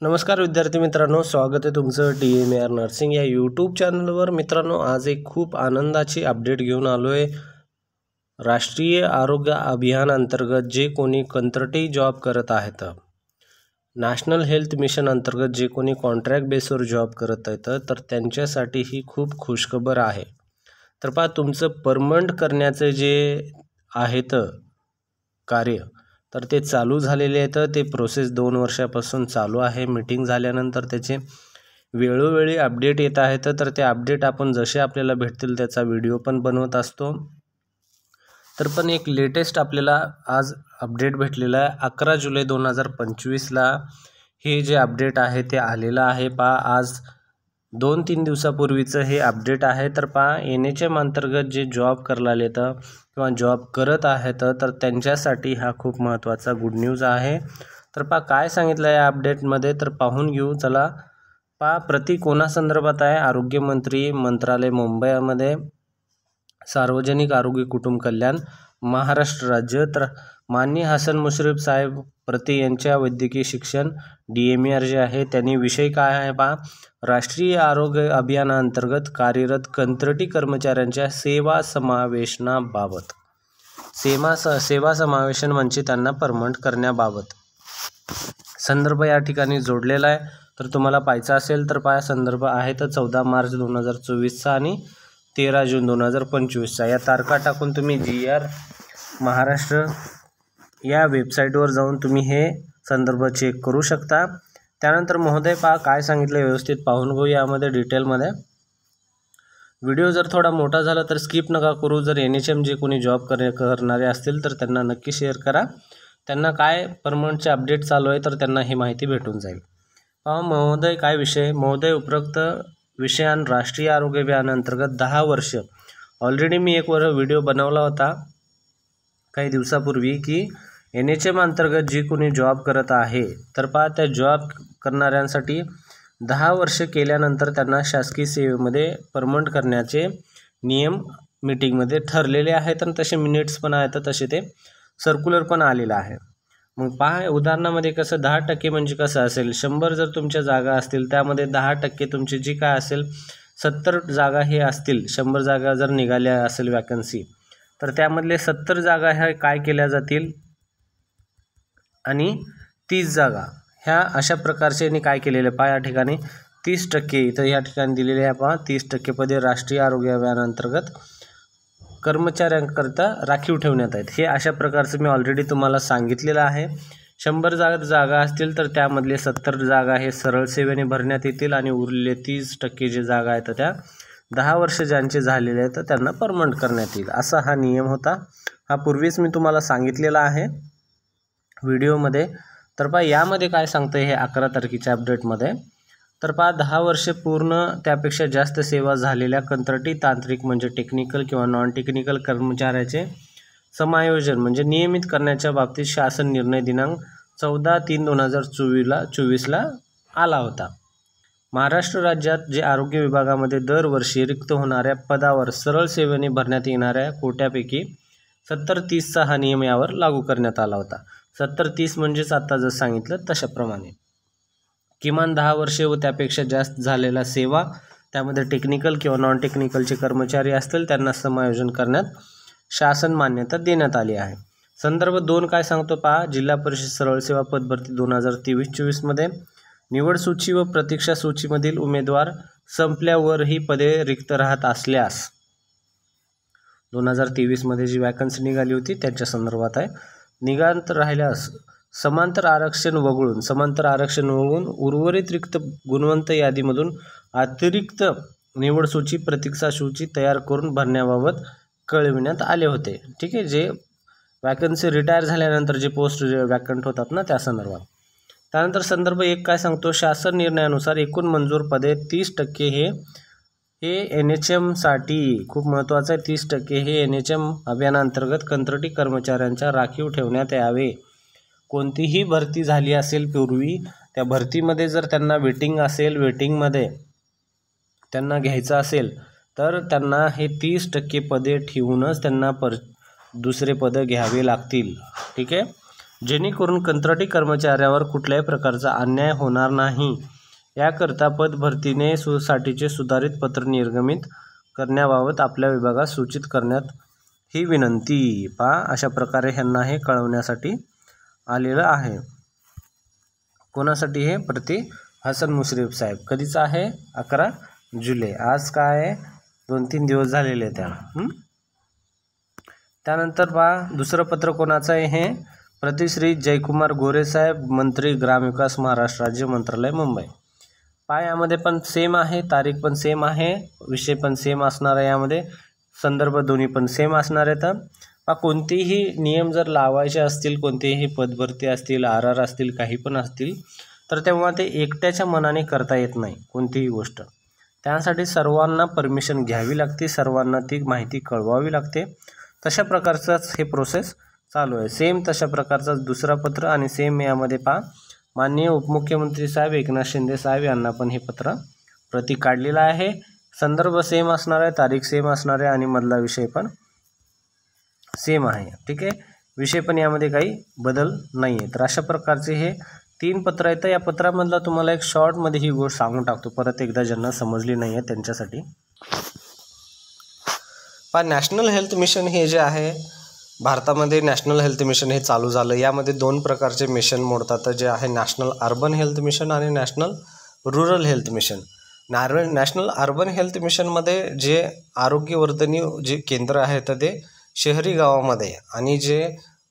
नमस्कार विद्यार्थी मित्रांनो, स्वागत आहे तुमचं DMAR नर्सिंग या यूट्यूब चॅनलवर। मित्रांनो, आज एक खूप आनंदाची अपडेट घेऊन आलो आहे। राष्ट्रीय आरोग्य अभियान अंतर्गत जे कोणी कंत्राटी जॉब करत आहेत, नॅशनल हेल्थ मिशन अंतर्गत जे कोणी कॉन्ट्रॅक्ट बेसवर जॉब करत आहेत, तर त्यांच्यासाठी ही खूप खुशखबर आहे। तर पहा, तुमचं परमनंट करण्याचे जे आहेत कार्य तर ते चालू झालेले आहेत। ते प्रोसेस 2 वर्षापासून चालू आहे। मीटिंग झाल्यानंतर त्याचे वेळोवेळी अपडेट येत आहेत। तर ते अपडेट आपण जसे आपल्याला भेटतील त्याचा व्हिडिओ पण बनवत असतो। तर पण एक लेटेस्ट आपल्याला आज अपडेट भेटलेला आहे। 11 जुलै 2025ला हे जे अपडेट आहे ते आलेलं आहे। पहा, आज 2-3 दिवसापूर्वीचं हे अपडेट आहे। तर पहा, NHM अंतर्गत जे जॉब करायला येतं किंवा जॉब करत आहेत तर त्यांच्यासाठी हा खूप महत्त्वाचा गुड न्यूज आहे। तर पहा, काय सांगितलं या अपडेटमध्ये तर पाहून घेऊ। चला पहा, प्रति कोणासंदर्भात आहे? आरोग्यमंत्री मंत्रालय मुंबईमध्ये, सार्वजनिक आरोग्य कुटुंब कल्याण महाराष्ट्र राज्य। तर माननीय हसन मुश्रीफ साहेब प्रति यांच्या वैद्यकीय शिक्षण DMAR जे आहे त्यांनी विषय काय आहे पहा, राष्ट्रीय आरोग्य अभियानांतर्गत कार्यरत कंत्राटी कर्मचाऱ्यांच्या सेवा समावेशनाबाबत। सेवा समावेशन म्हणजे त्यांना परमनंट करण्याबाबत संदर्भ या ठिकाणी जोडलेला आहे। तर तुम्हाला पाहायचा असेल तर पहा, संदर्भ आहे तर 14 मार्च 2024चा आणि 13 जून 2025चा। या तारखा टाकून तुम्ही GR महाराष्ट्र या वेबसाईटवर जाऊन तुम्ही हे संदर्भ चेक करू शकता। त्यानंतर महोदय पहा, काय सांगितलं व्यवस्थित पाहून घेऊ यामध्ये डिटेलमध्ये। व्हिडिओ जर थोडा मोठा झाला तर स्किप नका करू। जर NHM जे कोणी जॉब करणारे असतील तर त्यांना नक्की शेअर करा। त्यांना काय परमनंटचे अपडेट चालू आहे तर त्यांना ही माहिती भेटून जाईल। पहा महोदय, काय विषय महोदय, उपरोक्त विषयान राष्ट्रीय आरोग्य अभियान अंतर्गत 10 वर्ष ऑलरेडी मी एक व्हिडिओ बनवला होता काही दिवसापूर्वी की NHM अंतर्गत जी कोणी जॉब करत आहे तर पहा, त्या जॉब करणाऱ्यांसाठी 10 वर्ष केल्यानंतर त्यांना शासकीय सेवेमध्ये परमनंट करण्याचे नियम मीटिंगमध्ये ठरलेले आहेत आणि तसे मिनिट्स पण आहेत, तसे ते सर्क्युलर पण आलेलं आहे। मग पहा, उदाहरणामध्ये कसं 10% म्हणजे कसं असेल, 100 जर तुमच्या जागा असतील त्यामध्ये 10% तुमची जी काय असेल 70 जागा हे असतील। 100 जागा जर निघाल्या असेल वॅकन्सी तर त्यामधले 70 जागा ह्या काय केल्या जातील आणि 30 जागा ह्या अशा प्रकारचे काय केलेले पहा, या ठिकाणी 30% इथं या ठिकाणी दिलेले आहे पहा, 30% पदे राष्ट्रीय आरोग्य अभियानांतर्गत कर्मचाऱ्यांकरता राखीव ठेवण्यात आहेत। हे अशा प्रकारचं मी ऑलरेडी तुम्हाला सांगितलेलं आहे। 100 जागा असतील तर त्यामधले 70 जागा हे सरळ सेवेने भरण्यात येतील आणि उरलेले 30% जे जागा आहेत त्या 10 वर्ष ज्यांचे झालेले आहेत त्यांना परमनंट करण्यात येईल, असा हा नियम होता। हा पूर्वीच मी तुम्हाला सांगितलेला आहे व्हिडिओमध्ये। तर पहा, यामध्ये काय सांगतं हे 11 तारखेच्या अपडेटमध्ये, तर पहा 10 वर्ष पूर्ण त्यापेक्षा जास्त सेवा झालेल्या कंत्राटी तांत्रिक म्हणजे टेक्निकल किंवा नॉन टेक्निकल कर्मचाऱ्याचे समायोजन म्हणजे नियमित करण्याच्या बाबतीत शासन निर्णय दिनांक 14/3/2024ला आला होता। महाराष्ट्र राज्यात जे आरोग्य विभागामध्ये दरवर्षी रिक्त होणाऱ्या पदावर सरळ सेवेने भरण्यात येणाऱ्या कोट्यापैकी 70-30चा हा नियम यावर लागू करण्यात आला होता। 70-30 म्हणजेच आता जसं सांगितलं तशाप्रमाणे किमान 10 वर्षे व त्यापेक्षा जास्त झालेला सेवा त्यामध्ये टेक्निकल किंवा नॉन टेक्निकलचे कर्मचारी असतील त्यांना समायोजन करण्यात शासन मान्यता देण्यात आली आहे। संदर्भ 2 काय सांगतो पहा, जिल्हा परिषद सरळ सेवा पद भरती 2023-24 मध्ये निवड सूची व प्रतीक्षा सूचीमधील उमेदवार संपल्यावर ही पदे रिक्त राहत असल्यास 2023 मध्ये जी वॅकन्सी निघाली होती त्याच्या संदर्भात आहे, निघत राहिल्यास समांतर आरक्षण वगळून उर्वरित रिक्त गुणवंत यादीमधून अतिरिक्त निवड सूची प्रतीक्षा सूची तयार करून भरण्याबाबत कळविण्यात आले होते। ठीक आहे, जे वॅकन्सी रिटायर झाल्यानंतर जे पोस्ट वॅकंट होतात ना त्या संदर्भात। त्यानंतर संदर्भ 1 काय सांगतो, शासन निर्णयानुसार एकूण मंजूर पदे 30% हे NHM साठी खूप महत्त्वाचं आहे। 30% हे NHM अभियानांतर्गत कंत्राटी कर्मचाऱ्यांच्या राखीव ठेवण्यात यावे। कोणतीही भरती झाली असेल पूर्वी, त्या भरतीमध्ये जर त्यांना वेटिंग असेल, वेटिंगमध्ये त्यांना घ्यायचं असेल तर त्यांना हे 30% पदे ठेवूनच त्यांना दुसरे पदं घ्यावे लागतील। ठीक आहे, जेणेकरून कंत्राटी कर्मचाऱ्यावर कुठल्याही प्रकारचा अन्याय होणार नाही याकरता पदभरतीने साठीचे सुधारित पत्र निर्गमित करण्याबाबत आपल्या विभागास सूचित करण्यात ही विनंती. अशा प्रकारे ह्यांना हे कळवण्यासाठी आलेलं आहे. कोणासाठी हे? प्रति हसन मुश्रीफ साहेब. कधीचा आहे? 11 जुलै. आज काय आहे? 2-3 दिवस झालेले त्या. त्यानंतर दुसरं पत्र कोणाचं आहे? हे प्रति श्री जयकुमार गोरे साहेब, मंत्री ग्रामविकास महाराष्ट्र राज्य मंत्रालय मुंबई. यामध्ये पण सेम आहे, तारीख पण सेम आहे, विषय पण सेम असणार आहे, यामध्ये संदर्भ दोन्ही पण सेम असणार आहेत. कोणतेही नियम जर लावायचे असतील, कोणतेही पदभरती असतील, RR असतील, काही पण असतील, तर तेव्हा ते एकट्याच्या मनाने करता येत नाही कोणतीही गोष्ट. त्यासाठी सर्वांना परमिशन घ्यावी लागते, सर्वांना ती माहिती कळवावी लागते. तशा प्रकारचाच हे प्रोसेस चालू आहे. सेम तशा प्रकारचाच दुसरा पत्र आणि सेम यामध्ये माननीय उपमुख्यमंत्री साहेब एकनाथ शिंदे साहेब यांना पण हे पत्र प्रति काढलेला आहे. संदर्भ सेम असणार आहे, तारीख सेम असणार आहे आणि मधला विषय पण सेम आहे. ठीक आहे, विषय पण यामध्ये काही बदल नाही आहे. तर अशा प्रकारचे हे 3 पत्र आहेत. या पत्रामधला तुम्हाला एक शॉर्टमध्ये ही गोष्ट सांगून टाकतो, परत एकदा ज्यांना समजली नाही आहे त्यांच्यासाठी. नॅशनल हेल्थ मिशन हे जे आहे भारतामध्ये, नॅशनल हेल्थ मिशन हे चालू झालं. यामध्ये 2 प्रकारचे मिशन मोडतात, जे आहे नॅशनल अर्बन हेल्थ मिशन आणि national rural health mission. National urban health मिशनमध्ये जे आरोग्यवर्धिनी जे केंद्र आहे तर ते शहरी गावामध्ये, आणि जे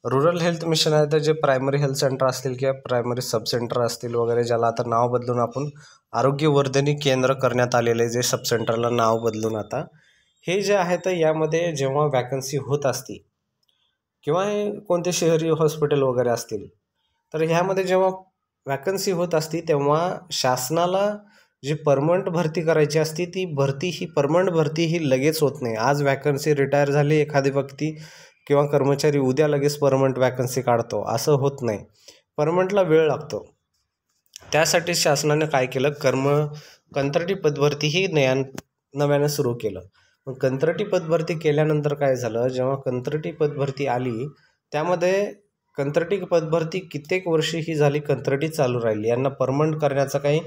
रुरल हेल्थ मिशन आहे तर जे प्रायमरी हेल्थ सेंटर असतील किंवा प्रायमरी सब सेंटर असतील वगैरे, ज्याला आता नाव बदलून आपण आरोग्यवर्धिनी केंद्र करण्यात आलेले, जे सब सेंटरला नाव बदलून आता हे जे आहे तर यामध्ये जेव्हा वॅकन्सी होत असते किंवा हे कोणते शहरी हॉस्पिटल वगैरे असतील, तर ह्यामध्ये जेव्हा वॅकन्सी होत असते तेव्हा शासनाला जी परमनंट भरती करायची असते ती परमनंट भरती ही लगेच होत नाही. आज वॅकन्सी रिटायर झाली एखादी व्यक्ती किंवा कर्मचारी, उद्या लगेच परमनंट वॅकन्सी काढतो, असं होत नाही. परमनंटला वेळ लागतो. त्यासाठी शासनाने काय केलं, कंत्राटी पदभरती ही नव्यानं सुरू केलं. मग कंत्राटी पदभरती केल्यानंतर काय झालं, जेव्हा कंत्राटी पदभरती आली त्यामध्ये कंत्राटी पदभरती कित्येक वर्षी ही झाली, कंत्राटी चालू राहिली, यांना परमनंट करण्याचा काही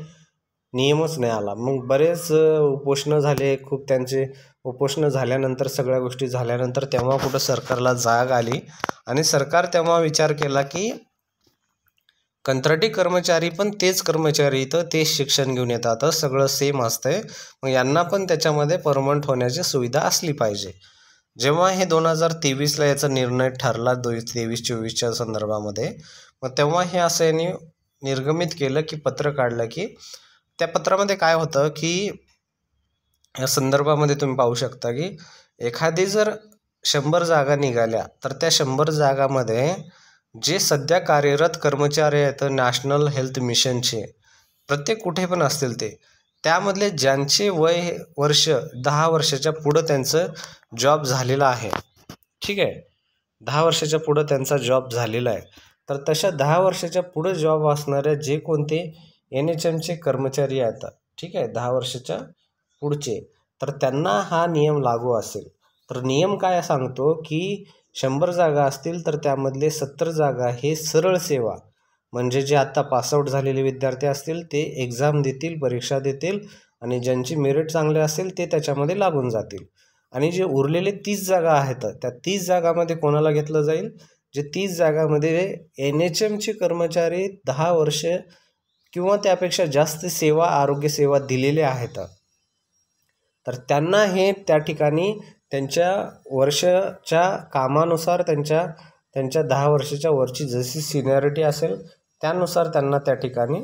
नियमच नाही आला. मग बरेच उपोषणं झाले, खूप त्यांचे उपोषणं झाल्यानंतर, सगळ्या गोष्टी झाल्यानंतर तेव्हा कुठं सरकारला जाग आली आणि सरकार तेव्हा विचार केला की कंत्राटी कर्मचारी पण तेच कर्मचारी इथं तेच शिक्षण घेऊन येतात, सगळं सेम असतंय, मग यांना पण त्याच्यामध्ये परमनंट होण्याची सुविधा असली पाहिजे. जेव्हा हे 2023ला याचा निर्णय ठरला 23-24च्या संदर्भामध्ये, मग तेव्हा हे असं यांनी निर्गमित केलं की पत्र काढलं की त्या पत्रामध्ये काय होतं की या संदर्भामध्ये तुम्ही पाहू शकता की एखादी जर 100 जागा निघाल्या तर त्या 100 जागामध्ये जे सध्या कार्यरत कर्मचारी आहेत नॅशनल हेल्थ मिशनचे, प्रत्येक कुठे पण असतील ते, त्यामधले ज्यांचे वर्ष 10 वर्षाच्या पुढं त्यांचं जॉब झालेला आहे, ठीक आहे, 10 वर्षाच्या पुढं त्यांचा जॉब झालेला आहे, तर तशा 10 वर्षाच्या पुढं जॉब असणाऱ्या जे कोणते NHMचे कर्मचारी आहेत, ठीक आहे, 10 वर्षाच्या पुढचे, तर त्यांना हा नियम लागू असेल. तर नियम काय सांगतो की 100 जागा असतील तर त्यामधले 70 जागा हे सरळ सेवा, म्हणजे जे आता पासआउट झालेले विद्यार्थी असतील ते एक्झाम देतील, परीक्षा देतील, आणि ज्यांची मेरिट चांगले असेल ते त्याच्यामध्ये लागून जातील. आणि जे उरलेले 30 जागा आहेत त्या 30 जागामध्ये कोणाला घेतलं जाईल, जे 30 जागामध्ये NHMचे कर्मचारी 10 वर्ष किंवा त्यापेक्षा जास्त सेवा, आरोग्य सेवा दिलेले आहेत, तर त्यांना हे त्या ठिकाणी त्यांच्या वर्षाच्या कामानुसार त्यांच्या 10 वर्षाच्या वरची जशी सिनियरिटी असेल त्यानुसार त्यांना त्या ठिकाणी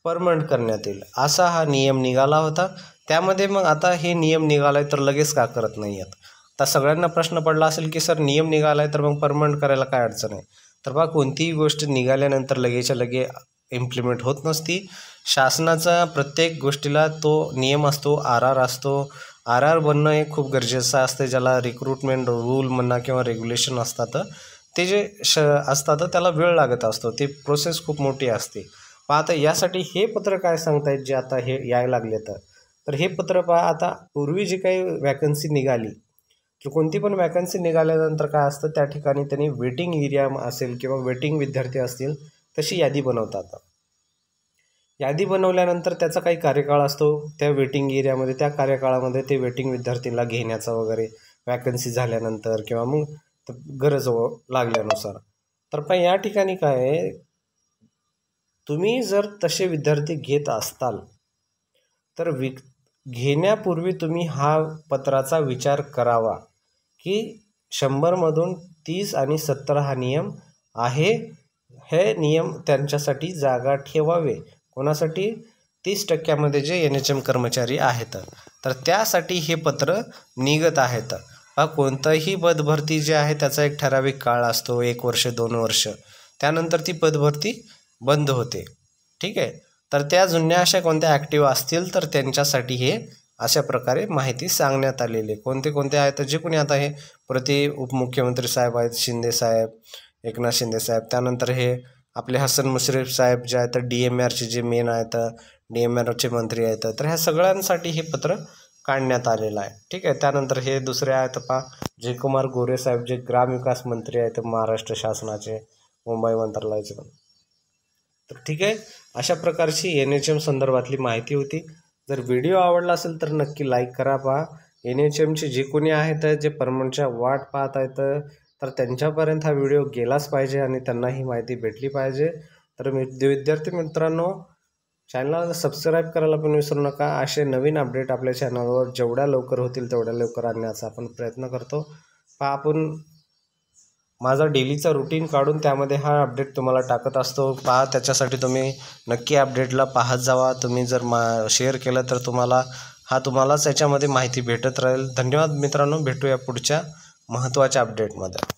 परमनंट करण्यात येईल, असा हा नियम निघाला होता. त्यामध्ये मग आता हे नियम निघाला आहे तर लगेच का करत नाही आहेत. आता सगळ्यांना प्रश्न पडला असेल की सर नियम निघाला आहे तर मग परमनंट करायला काय अडचण आहे. तर कोणतीही गोष्ट निघाल्यानंतर लगेच्या लगे इम्प्लिमेंट होत नसती. शासनाचा प्रत्येक गोष्टीला तो नियम असतो, RR असतो. RR बनणं हे खूप गरजेचं असते, ज्याला रिक्रुटमेंट रूल म्हणा किंवा रेग्युलेशन असतात, ते जे असतात त्याला वेळ लागत असतो, ते प्रोसेस खूप मोठी असते. आता यासाठी हे पत्र काय सांगतायत जे आता हे यायला लागले, तर हे पत्र आता पूर्वी जी काही वॅकन्सी निघाली की कोणती पण वॅकन्सी निघाल्यानंतर काय असतं त्या ठिकाणी त्यांनी वेटिंग एरिया असेल किंवा वेटिंग विद्यार्थी असतील तशी यादी बनवतात. यादी बनवल्यानंतर त्याचा काही कार्यकाळ असतो त्या वेटिंग एरियामध्ये. त्या कार्यकाळामध्ये ते वेटिंग विद्यार्थीला घेण्याचा वगैरे वॅकन्सी झाल्यानंतर किंवा मग गरज लागल्यानुसार. तर पण या ठिकाणी काय आहे, तुम्ही जर तसे विद्यार्थी घेत असताल तर घेण्यापूर्वी तुम्ही हा पत्राचा विचार करावा की 100मधून 30 आणि 70 हा नियम आहे. हे नियम त्यांच्यासाठी जागा ठेवावे. कोणासाठी? 30% जे NHM कर्मचारी आहेत तर त्यासाठी हे पत्र निघत आहेत. कोणतंही पदभरती जे आहे त्याचा एक ठराविक काळ असतो, 1 वर्ष 2 वर्ष, त्यानंतर ती पदभरती बंद होते. ठीक आहे. तर त्या जुन्या अशा कोणत्या ॲक्टिव्ह असतील तर त्यांच्यासाठी हे अशा प्रकारे माहिती सांगण्यात आलेली आहे. कोणते कोणते आहेत जे कोणी आता हे उपमुख्यमंत्री साहेब आहेत, शिंदे साहेब, एकनाथ शिंदे साहेब, त्यानंतर हे आपले हसन मुश्रीफ साहेब जे आहेत DMRचे जे मेन आहेत, DMRचे मंत्री आहेत, तर ह्या सगळ्यांसाठी हे पत्र काढण्यात आलेलं आहे. ठीक आहे. त्यानंतर हे दुसरे आहेत जयकुमार गोरे साहेब जे ग्रामविकास मंत्री आहेत महाराष्ट्र शासनाचे, मुंबई मंत्रालयाचे. तर ठीक आहे, अशा प्रकारची NHM संदर्भातली माहिती होती. जर व्हिडिओ आवडला असेल तर नक्की लाईक करा. NHMचे जे कोणी आहेत जे परमनंटच्या वाट पाहत आहेत तर त्यांच्यापर्यंत हा व्हिडिओ गेलाच पाहिजे आणि त्यांना ही माहिती भेटली पाहिजे. तर विद्यार्थी मित्रांनो, चॅनलला सबस्क्राईब करायला पण विसरू नका. असे नवीन अपडेट आपल्या चॅनलवर जेवढ्या लवकर होतील तेवढ्या लवकर आणण्याचा आपण प्रयत्न करतो. आपण माझा डेलीचा रुटीन काढून त्यामध्ये हा अपडेट तुम्हाला टाकत असतो. त्याच्यासाठी तुम्ही नक्की अपडेटला पाहत जावा. तुम्ही जर शेअर केलं तर तुम्हालाच याच्यामध्ये माहिती भेटत राहील. धन्यवाद मित्रांनो, भेटूया पुढच्या महत्त्वाच्या अपडेटमध्ये.